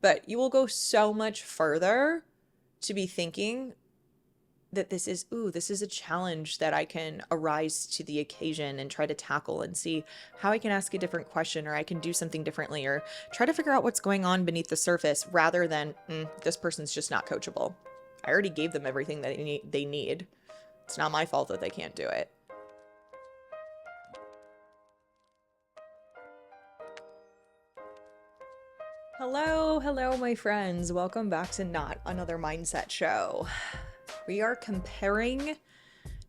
but you will go so much further to be thinking that this is a challenge that I can arise to the occasion and try to tackle and see how I can ask a different question, or I can do something differently, or try to figure out what's going on beneath the surface, rather than this person's just not coachable. I already gave them everything that they need. It's not my fault that they can't do it. Hello, my friends. Welcome back to Not Another Mindset Show. We are comparing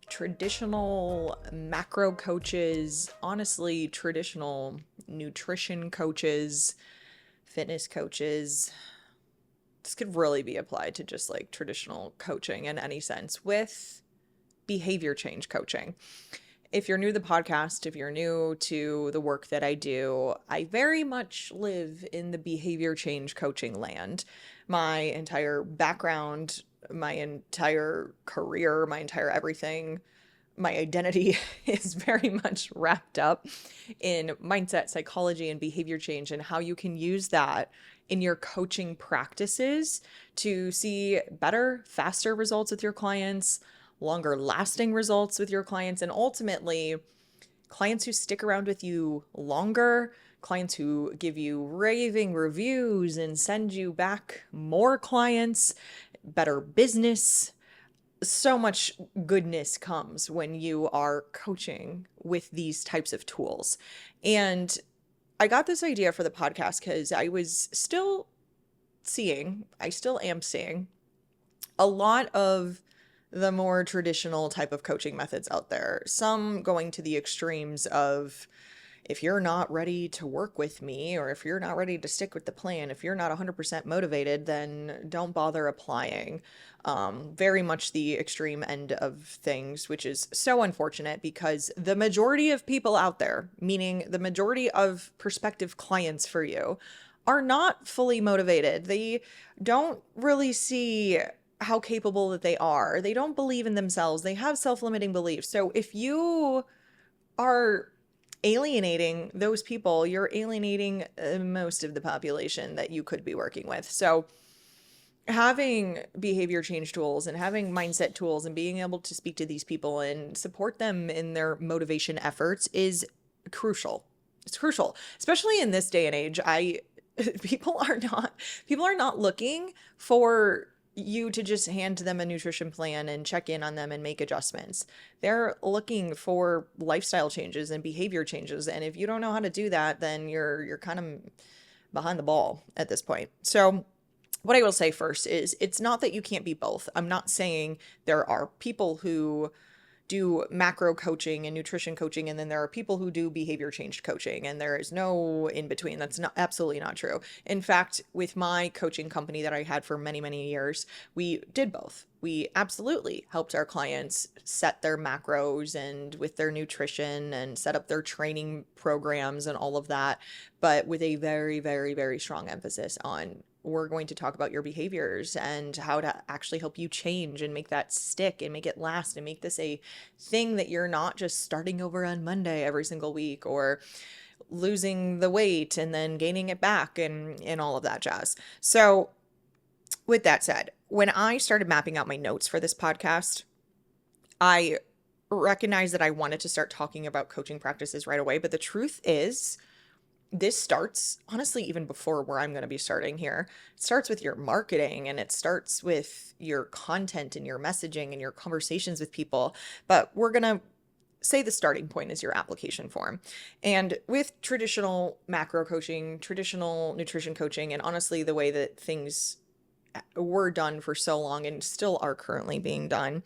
traditional macro coaches, honestly, traditional nutrition coaches, fitness coaches. This could really be applied to just like traditional coaching in any sense, with behavior change coaching. If you're new to the podcast, if you're new to the work that I do, I very much live in the behavior change coaching land. My entire background, my entire career, my entire everything, my identity is very much wrapped up in mindset, psychology, and behavior change, and how you can use that in your coaching practices to see better, faster results with your clients, longer lasting results with your clients, and ultimately clients who stick around with you longer, clients who give you raving reviews and send you back more clients, better business. So much goodness comes when you are coaching with these types of tools. And I got this idea for the podcast because I still am seeing a lot of the more traditional type of coaching methods out there. Some going to the extremes of, if you're not ready to work with me, or if you're not ready to stick with the plan, if you're not 100% motivated, then don't bother applying. Very much the extreme end of things, which is so unfortunate, because the majority of people out there, meaning the majority of prospective clients for you, are not fully motivated. They don't really see how capable that they are. They don't believe in themselves. They have self-limiting beliefs. So if you are alienating those people, you're alienating most of the population that you could be working with. So having behavior change tools and having mindset tools and being able to speak to these people and support them in their motivation efforts is crucial. It's crucial, especially in this day and age. People are not looking for you to just hand them a nutrition plan and check in on them and make adjustments. They're looking for lifestyle changes and behavior changes. And if you don't know how to do that, then you're kind of behind the ball at this point. So what I will say first is, it's not that you can't be both. I'm not saying there are people who do macro coaching and nutrition coaching, and then there are people who do behavior change coaching, and there is no in between. That's absolutely not true. In fact, with my coaching company that I had for many, many years, we did both. We absolutely helped our clients set their macros and with their nutrition and set up their training programs and all of that, but with a very, very, very strong emphasis on, we're going to talk about your behaviors and how to actually help you change and make that stick and make it last and make this a thing that you're not just starting over on Monday every single week, or losing the weight and then gaining it back and all of that jazz. So with that said, when I started mapping out my notes for this podcast, I recognized that I wanted to start talking about coaching practices right away. But the truth is, this starts honestly even before where I'm going to be starting here. It starts with your marketing, and it starts with your content and your messaging and your conversations with people. But we're going to say the starting point is your application form. And with traditional macro coaching, traditional nutrition coaching, and honestly, the way that things were done for so long and still are currently being done,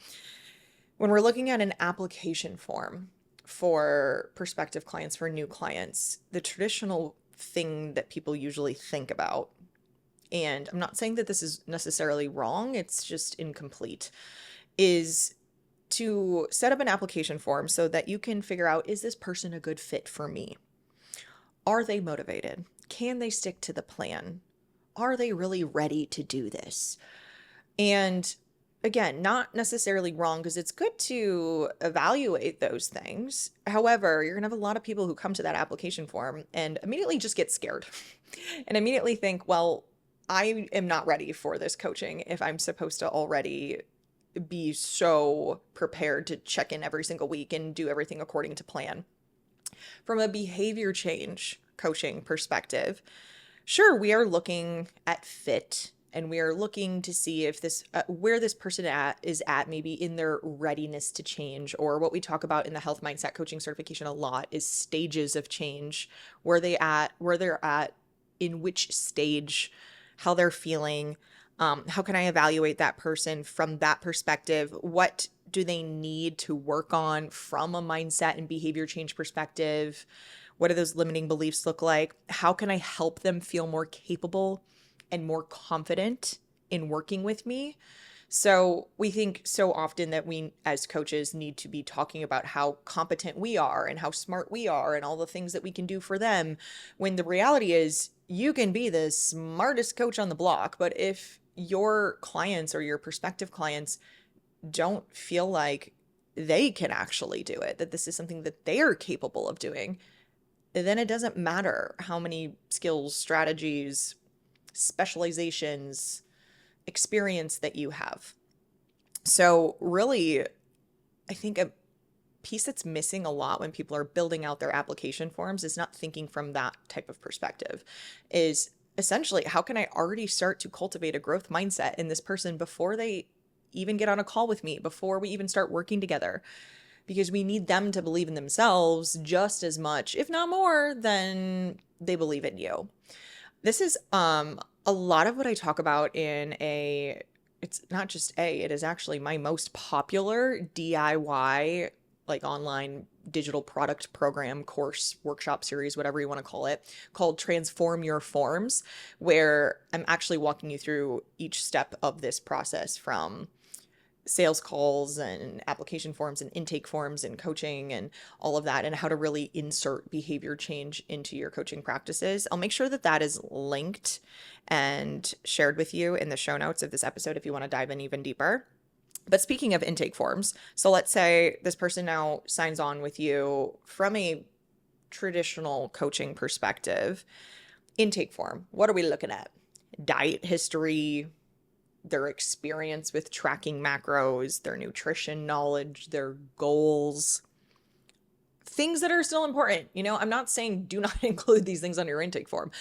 when we're looking at an application form for prospective clients, for new clients, the traditional thing that people usually think about, and I'm not saying that this is necessarily wrong, it's just incomplete, is to set up an application form so that you can figure out, is this person a good fit for me? Are they motivated? Can they stick to the plan? Are they really ready to do this? And again, not necessarily wrong, because it's good to evaluate those things. However, you're going to have a lot of people who come to that application form and immediately just get scared and immediately think, well, I am not ready for this coaching if I'm supposed to already be so prepared to check in every single week and do everything according to plan. From a behavior change coaching perspective, sure, we are looking at fit and we are looking to see if this where this person is at maybe in their readiness to change, or what we talk about in the health mindset coaching certification a lot is stages of change. Where they're at, in which stage, how they're feeling. How can I evaluate that person from that perspective? What do they need to work on from a mindset and behavior change perspective? What do those limiting beliefs look like? How can I help them feel more capable and more confident in working with me? So we think so often that we as coaches need to be talking about how competent we are and how smart we are and all the things that we can do for them, when the reality is you can be the smartest coach on the block, but if your clients or your prospective clients don't feel like they can actually do it, that this is something that they are capable of doing, then it doesn't matter how many skills, strategies, specializations, experience that you have. So really, I think a piece that's missing a lot when people are building out their application forms is not thinking from that type of perspective, is essentially how can I already start to cultivate a growth mindset in this person before they even get on a call with me, before we even start working together, because we need them to believe in themselves just as much, if not more, than they believe in you. This is a lot of what I talk about in it's not just it is actually my most popular DIY, like online digital product program, course, workshop series, whatever you want to call it, called Transform Your Forms, where I'm actually walking you through each step of this process, from sales calls and application forms and intake forms and coaching and all of that, and how to really insert behavior change into your coaching practices. I'll make sure that that is linked and shared with you in the show notes of this episode if you want to dive in even deeper. But speaking of intake forms, so let's say this person now signs on with you from a traditional coaching perspective. Intake form, what are we looking at? Diet history, their experience with tracking macros, their nutrition knowledge, their goals, things that are still important. I'm not saying do not include these things on your intake form.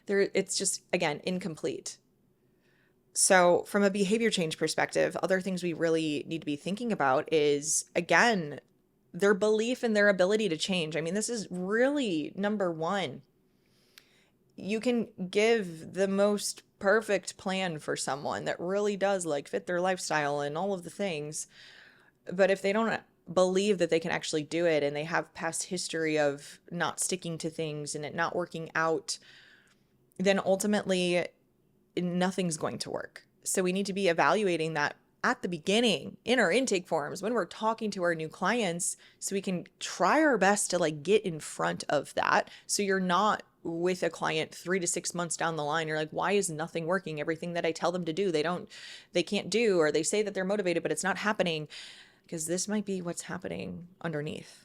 It's just, again, incomplete. So from a behavior change perspective, other things we really need to be thinking about is, again, their belief in their ability to change. I mean, this is really number one. You can give the most perfect plan for someone that really does fit their lifestyle and all of the things, but if they don't believe that they can actually do it, and they have past history of not sticking to things and it not working out, then ultimately nothing's going to work. So we need to be evaluating that at the beginning in our intake forms when we're talking to our new clients, so we can try our best to get in front of that. So you're not with a client 3 to 6 months down the line, you're like, why is nothing working? Everything that I tell them to do, they can't do, or they say that they're motivated, but it's not happening, because this might be what's happening underneath.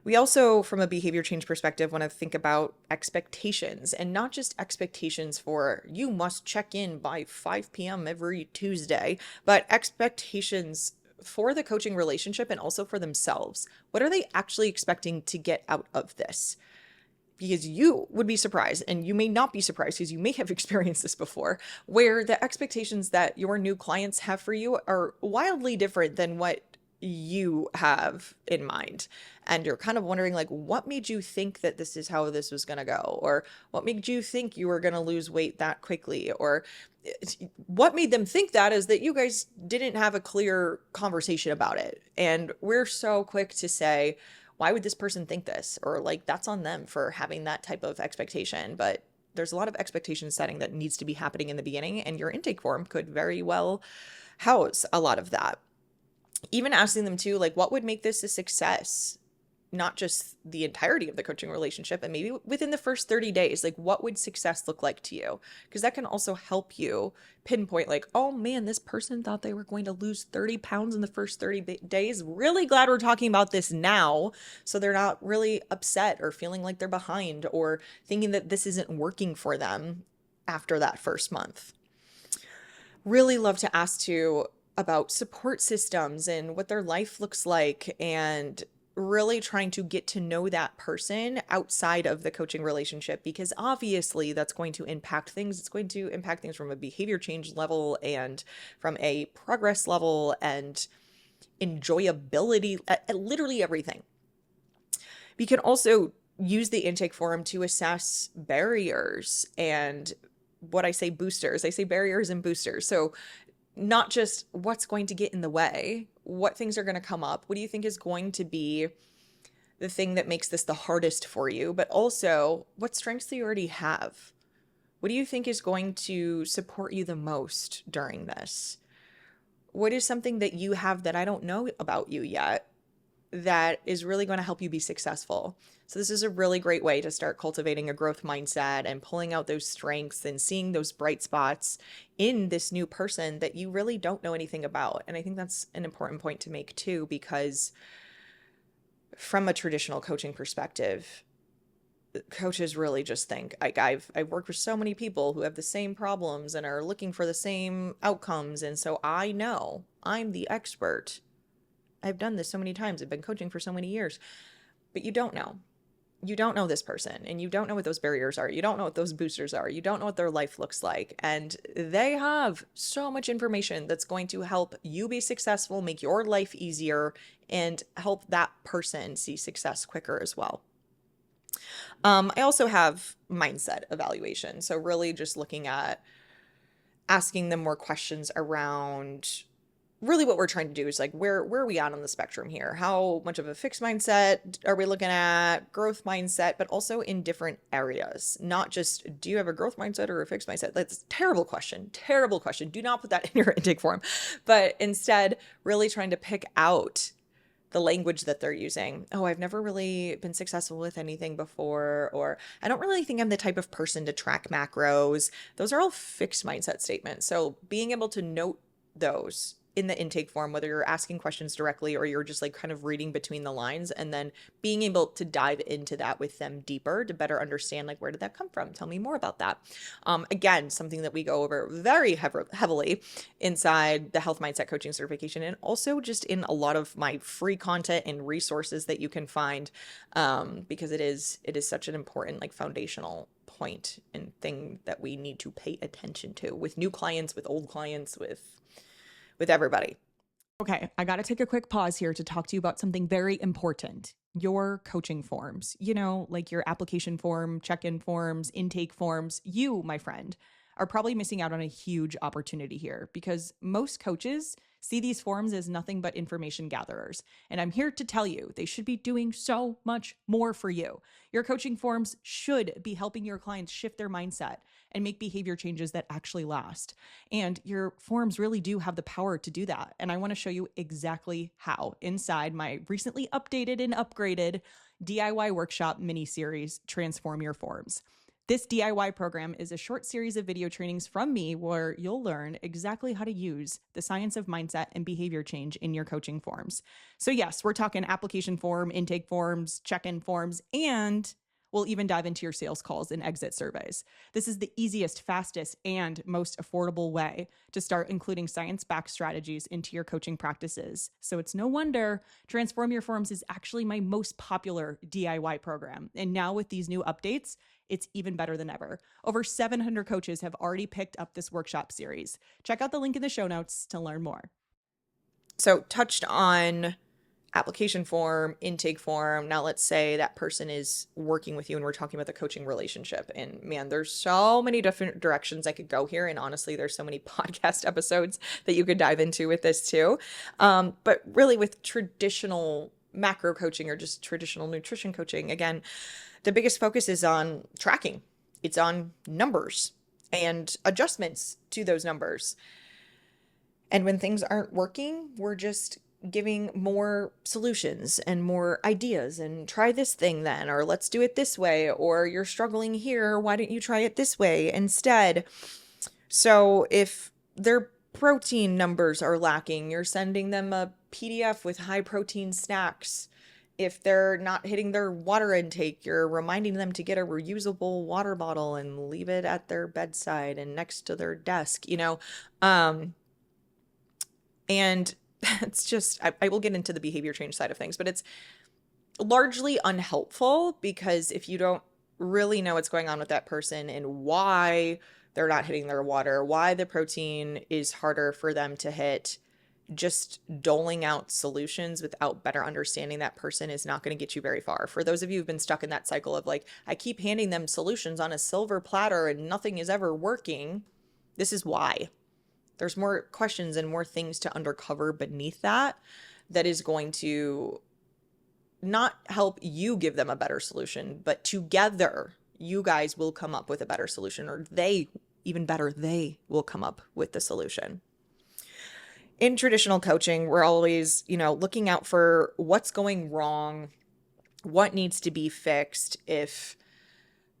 We also, from a behavior change perspective, want to think about expectations, and not just expectations for you must check in by 5 p.m. every Tuesday, but expectations for the coaching relationship and also for themselves. What are they actually expecting to get out of this? Because you would be surprised, and you may not be surprised because you may have experienced this before, where the expectations that your new clients have for you are wildly different than what you have in mind. And you're kind of wondering, what made you think that this is how this was going to go? Or what made you think you were going to lose weight that quickly? Or what made them think that is that you guys didn't have a clear conversation about it. And we're so quick to say, why would this person think this? Or that's on them for having that type of expectation. But there's a lot of expectation setting that needs to be happening in the beginning, and your intake form could very well house a lot of that. Even asking them too, what would make this a success? Not just the entirety of the coaching relationship, and maybe within the first 30 days, what would success look like to you? Because that can also help you pinpoint, oh man, this person thought they were going to lose 30 pounds in the first 30 days. Really glad we're talking about this now, so they're not really upset or feeling like they're behind or thinking that this isn't working for them. after that first month. Really love to ask too about support systems and what their life looks like, and really trying to get to know that person outside of the coaching relationship, because obviously that's going to impact things. It's going to impact things from a behavior change level and from a progress level and enjoyability, literally everything. We can also use the intake forum to assess barriers and what I say boosters. I say barriers and boosters. So not just what's going to get in the way, what things are going to come up, what do you think is going to be the thing that makes this the hardest for you, but also what strengths do you already have? What do you think is going to support you the most during this? What is something that you have that I don't know about you yet that is really going to help you be successful? So this is a really great way to start cultivating a growth mindset and pulling out those strengths and seeing those bright spots in this new person that you really don't know anything about. And I think that's an important point to make too, because from a traditional coaching perspective, coaches really just think, like, I've worked with so many people who have the same problems and are looking for the same outcomes, and so I know I'm the expert. I've done this so many times. I've been coaching for so many years. But you don't know. You don't know this person, and you don't know what those barriers are. You don't know what those boosters are. You don't know what their life looks like. And they have so much information that's going to help you be successful, make your life easier, and help that person see success quicker as well. I also have mindset evaluation. So really just looking at asking them more questions around really what we're trying to do is like, where are we at on the spectrum here? How much of a fixed mindset are we looking at, growth mindset, but also in different areas, not just, do you have a growth mindset or a fixed mindset? That's a terrible question. Do not put that in your intake form, but instead really trying to pick out the language that they're using. Oh, I've never really been successful with anything before, or I don't really think I'm the type of person to track macros. Those are all fixed mindset statements. So being able to note those in the intake form, whether you're asking questions directly or you're just like kind of reading between the lines, and then being able to dive into that with them deeper to better understand, like, where did that come from? Tell me more about that. Again, something that we go over very heavily inside the health mindset coaching certification, and also just in a lot of my free content and resources that you can find, because it is such an important, like, foundational point and thing that we need to pay attention to with new clients, with old clients, with everybody. Okay, I got to take a quick pause here to talk to you about something very important. Your coaching forms, like your application form, check-in forms, intake forms. You, my friend, are probably missing out on a huge opportunity here, because most coaches see these forms as nothing but information gatherers. And I'm here to tell you, they should be doing so much more for you. Your coaching forms should be helping your clients shift their mindset and make behavior changes that actually last. And your forms really do have the power to do that. And I want to show you exactly how inside my recently updated and upgraded DIY workshop mini series, Transform Your Forms. This DIY program is a short series of video trainings from me where you'll learn exactly how to use the science of mindset and behavior change in your coaching forms. So yes, we're talking application form, intake forms, check-in forms, and we'll even dive into your sales calls and exit surveys. This is the easiest, fastest, and most affordable way to start including science-backed strategies into your coaching practices. So it's no wonder Transform Your Forms is actually my most popular DIY program. And now with these new updates, it's even better than ever. Over 700 coaches have already picked up this workshop series. Check out the link in the show notes to learn more. So touched on application form, intake form. Now let's say that person is working with you and we're talking about the coaching relationship. And man, there's so many different directions I could go here. And honestly, there's so many podcast episodes that you could dive into with this too. But really with traditional macro coaching or just traditional nutrition coaching, again, the biggest focus is on tracking. It's on numbers and adjustments to those numbers. And when things aren't working, we're just giving more solutions and more ideas, and try this thing then, or let's do it this way, or you're struggling here, why don't you try it this way instead? So if their protein numbers are lacking, you're sending them a PDF with high protein snacks If they're not hitting their water intake, you're reminding them to get a reusable water bottle and leave it at their bedside and next to their desk, you know? Um, and it's just, I will get into the behavior change side of things, but it's largely unhelpful because if you don't really know what's going on with that person and why they're not hitting their water, why the protein is harder for them to hit, just doling out solutions without better understanding that person is not going to get you very far. For those of you who've been stuck in that cycle of like, I keep handing them solutions on a silver platter and nothing is ever working, this is why. There's more questions and more things to uncover beneath that that is going to not help you give them a better solution, but together you guys will come up with a better solution, or they, even better, they will come up with the solution. In traditional coaching, we're always, looking out for what's going wrong, what needs to be fixed. If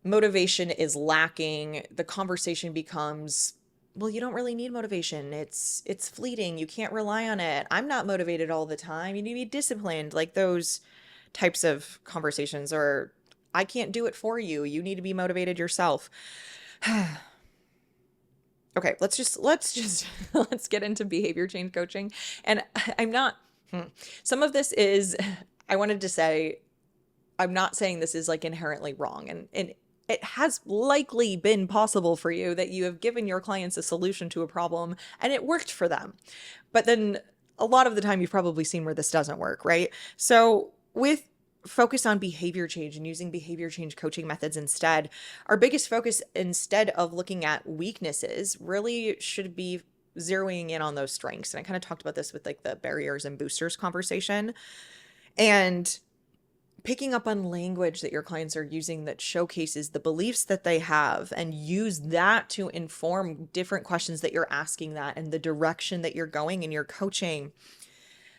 motivation is lacking, the conversation becomes, well, you don't really need motivation. It's fleeting. You can't rely on it. I'm not motivated all the time. You need to be disciplined. Like those types of conversations, or I can't do it for you. You need to be motivated yourself. Okay, let's get into behavior change coaching. And I'm not some of this is I wanted to say I'm not saying this is like inherently wrong, and it has likely been possible for you that you have given your clients a solution to a problem and it worked for them. But then a lot of the time you've probably seen where this doesn't work, right? So with focus on behavior change and using behavior change coaching methods instead, our biggest focus, instead of looking at weaknesses, really should be zeroing in on those strengths. And I kind of talked about this with like the barriers and boosters conversation, and picking up on language that your clients are using that showcases the beliefs that they have, and use that to inform different questions that you're asking that and the direction that you're going in your coaching.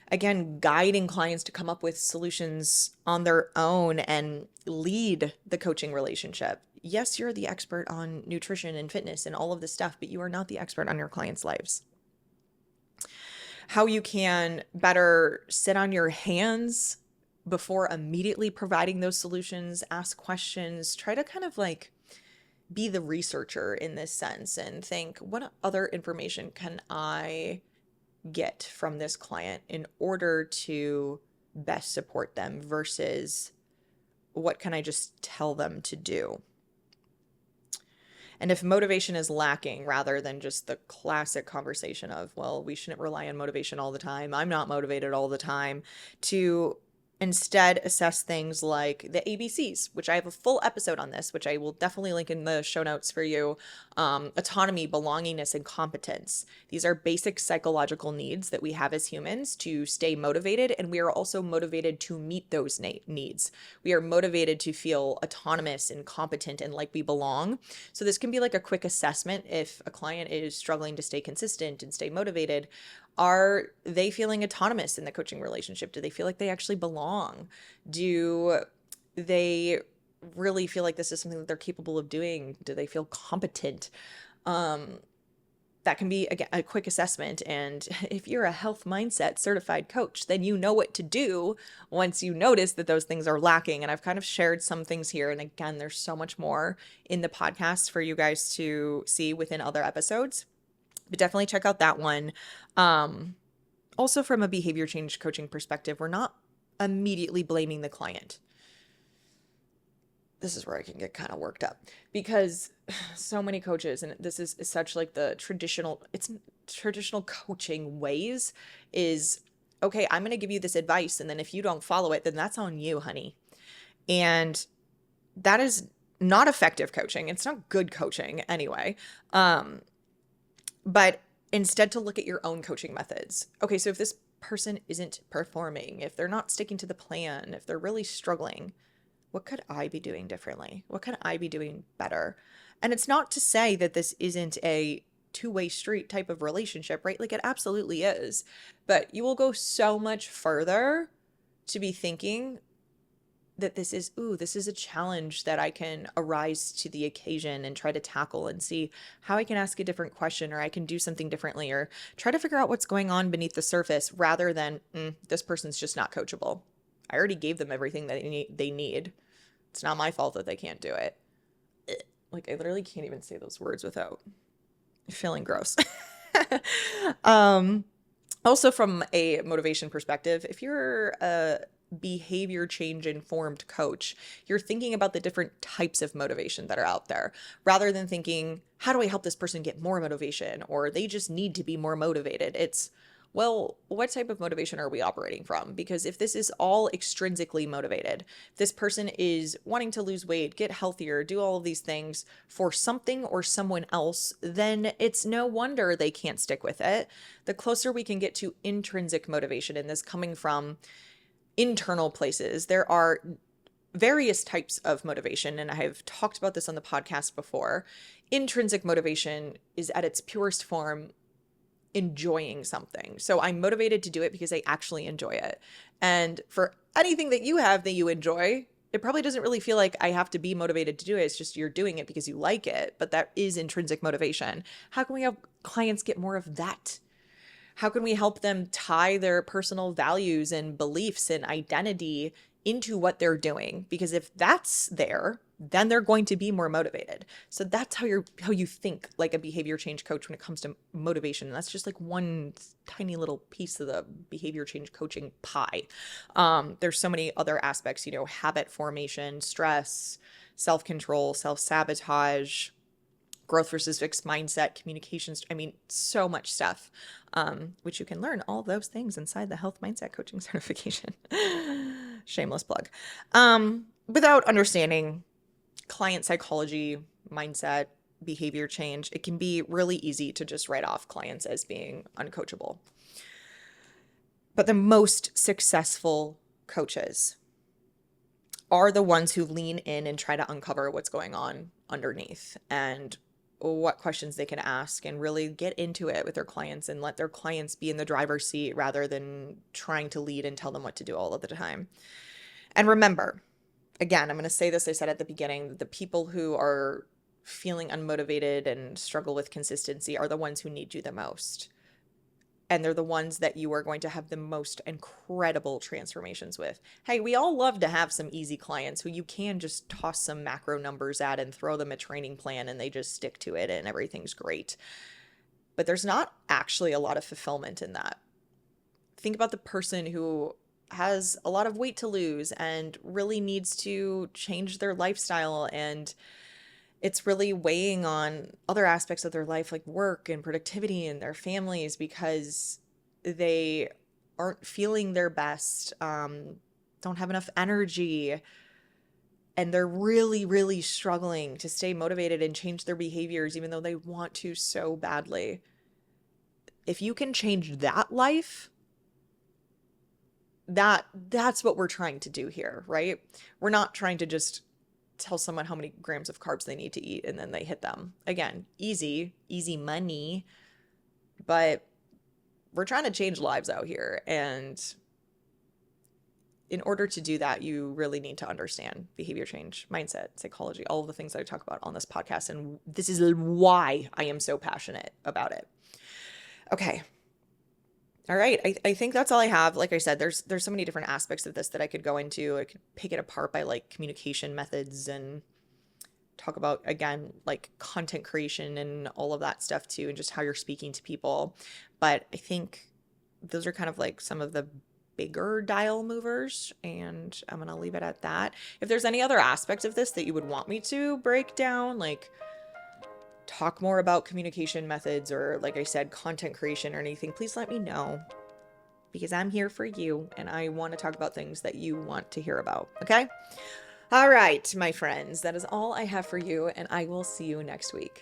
Again, guiding clients to come up with solutions on their own and lead the coaching relationship. Yes, you're the expert on nutrition and fitness and all of this stuff, but you are not the expert on your clients' lives. How you can better sit on your hands before immediately providing those solutions, ask questions, try to kind of like be the researcher in this sense and think, what other information can I get from this client in order to best support them versus what can I just tell them to do? And if motivation is lacking, rather than just the classic conversation of, well, we shouldn't rely on motivation all the time, I'm not motivated all the time, to instead assess things like the ABCs, which I have a full episode on this, which I will definitely link in the show notes for you. Autonomy, belongingness, and competence. These are basic psychological needs that we have as humans to stay motivated, and we are also motivated to meet those needs. We are motivated to feel autonomous and competent and like we belong. So this can be like a quick assessment if a client is struggling to stay consistent and stay motivated. Are they feeling autonomous in the coaching relationship? Do they feel like they actually belong? Do they really feel like this is something that they're capable of doing? Do they feel competent? That can be, again, a quick assessment. And if you're a health mindset certified coach, then you know what to do once you notice that those things are lacking. And I've kind of shared some things here. And again, there's so much more in the podcast for you guys to see within other episodes. But definitely check out that one. Also, from a behavior change coaching perspective, we're not immediately blaming the client. This is where I can get kind of worked up, because so many coaches, and this is such like the traditional coaching ways is, okay, I'm going to give you this advice, and then if you don't follow it, then that's on you, honey. And that is not effective coaching. It's not good coaching anyway. But instead to look at your own coaching methods. Okay, so if this person isn't performing, if they're not sticking to the plan, if they're really struggling, what could I be doing differently? What could I be doing better? And it's not to say that this isn't a two-way street type of relationship, right? Like it absolutely is. But you will go so much further to be thinking that this is a challenge that I can arise to the occasion and try to tackle and see how I can ask a different question, or I can do something differently, or try to figure out what's going on beneath the surface, rather than this person's just not coachable. I already gave them everything that they need. It's not my fault that they can't do it. Like, I literally can't even say those words without feeling gross. um, Also, from a motivation perspective, if you're a behavior change informed coach, you're thinking about the different types of motivation that are out there rather than thinking, how do I help this person get more motivation, or they just need to be more motivated? It's, well, what type of motivation are we operating from? Because if this is all extrinsically motivated, this person is wanting to lose weight, get healthier, do all of these things for something or someone else, then it's no wonder they can't stick with it. The closer we can get to intrinsic motivation, and this coming from internal places, there are various types of motivation, and I have talked about this on the podcast before. Intrinsic motivation is at its purest form enjoying something. So I'm motivated to do it because I actually enjoy it. And for anything that you have that you enjoy, it probably doesn't really feel like I have to be motivated to do it. It's just you're doing it because you like it, but that is intrinsic motivation. How can we help clients get more of that? How can we help them tie their personal values and beliefs and identity into what they're doing? Because if that's there, then they're going to be more motivated. So that's how you think like a behavior change coach when it comes to motivation. And that's just like one tiny little piece of the behavior change coaching pie. There's so many other aspects, habit formation, stress, self-control, self-sabotage, growth versus fixed mindset, communications. I mean, so much stuff, which you can learn all those things inside the health mindset coaching certification. Shameless plug. Without understanding client psychology, mindset, behavior change, it can be really easy to just write off clients as being uncoachable. But the most successful coaches are the ones who lean in and try to uncover what's going on underneath and what questions they can ask and really get into it with their clients and let their clients be in the driver's seat rather than trying to lead and tell them what to do all of the time. And remember, again, I'm going to say this, I said at the beginning, the people who are feeling unmotivated and struggle with consistency are the ones who need you the most. And they're the ones that you are going to have the most incredible transformations with. Hey, we all love to have some easy clients who you can just toss some macro numbers at and throw them a training plan and they just stick to it and everything's great. But there's not actually a lot of fulfillment in that. Think about the person who has a lot of weight to lose and really needs to change their lifestyle, and it's really weighing on other aspects of their life like work and productivity and their families because they aren't feeling their best, don't have enough energy, and they're really, really struggling to stay motivated and change their behaviors even though they want to so badly. If you can change that life, that's what we're trying to do here, right? We're not trying to just tell someone how many grams of carbs they need to eat and then they hit them. Again, easy money, but we're trying to change lives out here. And in order to do that, you really need to understand behavior change, mindset, psychology, all of the things that I talk about on this podcast. And this is why I am so passionate about it. Okay. All right. I think that's all I have. Like I said, there's so many different aspects of this that I could go into. I could pick it apart by like communication methods and talk about, again, like content creation and all of that stuff too, and just how you're speaking to people. But I think those are kind of like some of the bigger dial movers, and I'm going to leave it at that. If there's any other aspects of this that you would want me to break down, like talk more about communication methods or, like I said, content creation or anything, please let me know, because I'm here for you and I want to talk about things that you want to hear about. Okay? All right, my friends, that is all I have for you, and I will see you next week.